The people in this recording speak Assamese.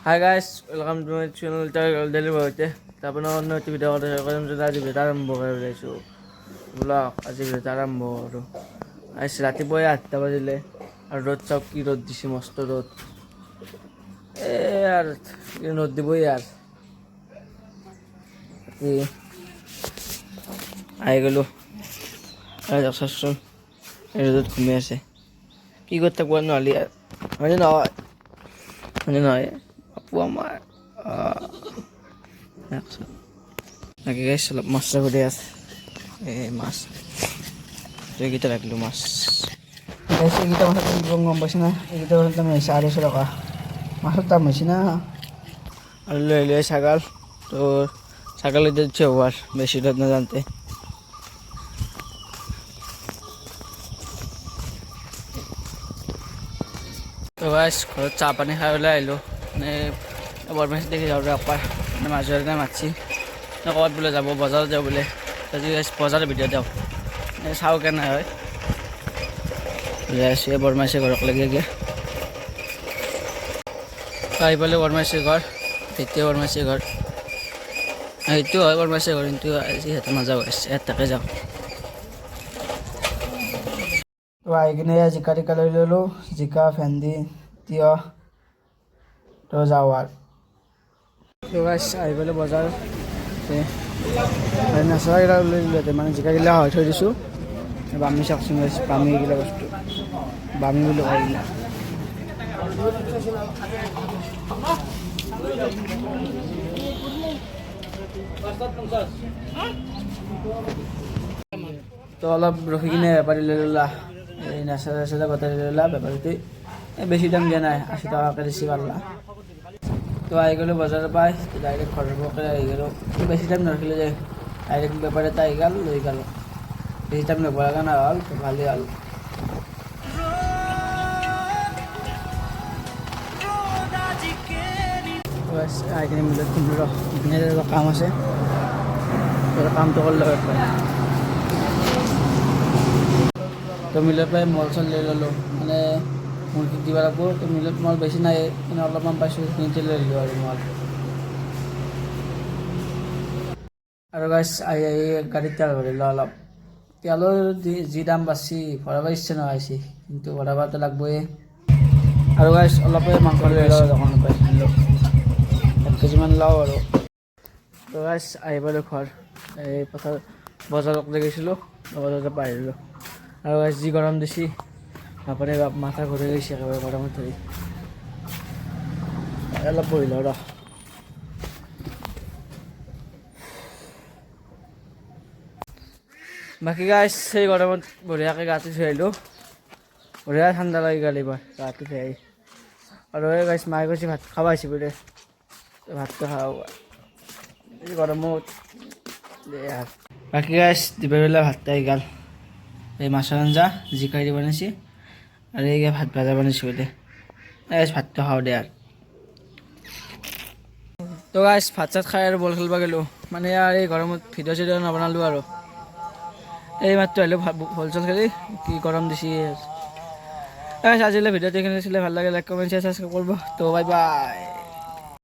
Hi guys, welcome to my channel daily বইতে। তারপরে অন্য একটি ভিডিও কথা শেয়ার করলাম, যেটা আজি ভিডিও আরম্ভ করে ওলাইছোঁ ব্লগ। আজি ভিডিও আৰম্ভ কৰোঁ। আজ ৰাতিপুৱাই 8টা বাজিলে আৰু ৰ'দ চাওক, কি ৰ'দ দিছে, মস্ত ৰ'দ। আৰু ৰ'দ দিবই আৰু আহি গ'লোঁ। চাওকচোন এই ৰ'দত ঘুমি আছে, কি কৰি থাকব নহ'লে আৰু হয়নে নহয়, হয়নে নহয় আপু আমাৰ। নাকি গাইছ অলপ মাছ কৰি আছে, এই মাছ এইকেইটা ৰাখিলোঁ মাছ। এইকেইটা মাছত গম পাইছে না, এইকেইটা মাছত দাম হৈছে 250 টকা। মাছৰ দাম হৈছে না। আৰু লৈ লৈ ছাগাল, তো ছাগাল এতিয়া দিচ্ছে হোৱাৰ বেছি দূৰত নাজানতে। তো গাইছ ঘৰত চাহ পানী খাই ওলাই আহিলোঁ। মানে বৰমাছি দেখি যাওঁ একবাৰ, মানে মাছ ধৰণে মাতছি ক'ৰবাত বোলে যাব, বজাৰত যাওঁ বোলে। আজি বজাৰৰ ভিডিঅ' দিওঁ, চাওঁ কেনে হয়। ওলাই আছোঁ বৰমাছি ঘৰক লাগি গিয়ে আহি পালে বৰমাছি ঘৰ, দ্বিতীয় বৰমাছি ঘৰ। সেইটো হয় বৰমাছি ঘৰ, কিন্তু আজি সিহঁতে নাযাওঁ, ইয়াতে যাওঁ। তো আহি কিনে জিকা টিকা লৈ ল'লোঁ, জিকা ভেন্দি তিয়হ। তো যাওঁ আৰু তো গাইছ আহি পেলাই বজাৰ নেচেৰাগিলা লৈ দিলোঁ, মানে জিকাগিলা হৈ থৈ দিছোঁ। বামি চাওকচোন গাইছ, বামি এইগিলা বস্তু বামি বুলি কয় এইগিলা। তো অলপ ৰখি কিনে বেপাৰী লৈ ল'লা, এই নেচেৰা গোটাই লৈ ল'লা। বেপাৰীটো বেছি দাম দিয়া নাই, 80 টকাকৈ দিছি পাল্লা। তো আহি গ'লোঁ বজাৰৰ পৰাই, ডাইৰেক্ট ঘৰৰ পৰাই আহি গ'লোঁ। বেছি টাইম নৰখিলোঁ যে, ডাইৰেক্ট বেপাৰী এটা আহি গ'ল, লৈ গ'ল। বেছি টাইম ৰখিব লগা নহ'ল, ভালেই হ'ল। আহি কিনে মিলত খুন্দিলোঁ, ইপিনে কাম আছে, কামটো কৰি লওঁ একবাৰ। তো মিলৰ পৰাই মল চল লৈ ল'লোঁ, মানে মুৰ্গীক দিব লাগিব। তো মিলত মল বেছি নাই, মানে অলপমান পাইছোঁ, সেইখিনিতে লৈ ল'লোঁ আৰু মল। আৰু গাইছ আহি গাড়ীত তেল ভৰিলোঁ অলপ। তেলৰ যি দাম বাঢ়ছি, ভৰাব ইচ্ছা নোহোৱা, কিন্তু ভৰাবতো লাগবই। আৰু গাইছ অলপে মাংস লৈ লওঁ দোকানৰ পৰাই, 1 কেজিমান লওঁ আৰু। তো গাইছ আহি পালোঁ ঘৰ, এই পথাৰ বজাৰত গৈছিলোঁ, বজাৰৰ পৰা আহিলোঁ। আৰু গাইছ যি গৰম দিছি, বাপৰে বাপ, মাথা ঘূৰি গৈছে একেবাৰে গৰমত ধৰি। অলপ বহি লওঁ ৰ। বাকী গাইছ সেই গৰমত বঢ়িয়াকৈ গাটো ধুই আহিলোঁ, বঢ়িয়া ঠাণ্ডা লাগি গ'ল এইবাৰ গাটো ধুই আহি। আৰু এই গাইছ মায়ে কৈছে ভাত খাব আহিছে বোলে, ভাতটো খাওঁ এই গৰমত। বাকী গাইছ দুপৰবেলা ভাত আহি গ'ল, এই মাছৰ আঞ্জা জিকা দি বনাইছে, আৰু এই ভাত ভাজা বনাইছে বোলে। গাইছ ভাতটো খাওঁ দে আৰু। তো গাইছ ভাত চাত খাই আৰু বল খেলিব গ'লোঁ, মানে আৰু এই গৰমত ভিডিঅ' চিডিঅ' নবনালোঁ আৰু। এই মাত্ৰ আহিলোঁ বল চল খেলি, কি গৰম দিছে। আজিলৈ ভিডিঅ'টো এইখিনি আছিলে, ভাল লাগে লাইক কমেণ্ট শ্বেয়াৰ ছাবস্ক্ৰাইব কৰিব। তো বাই বাই।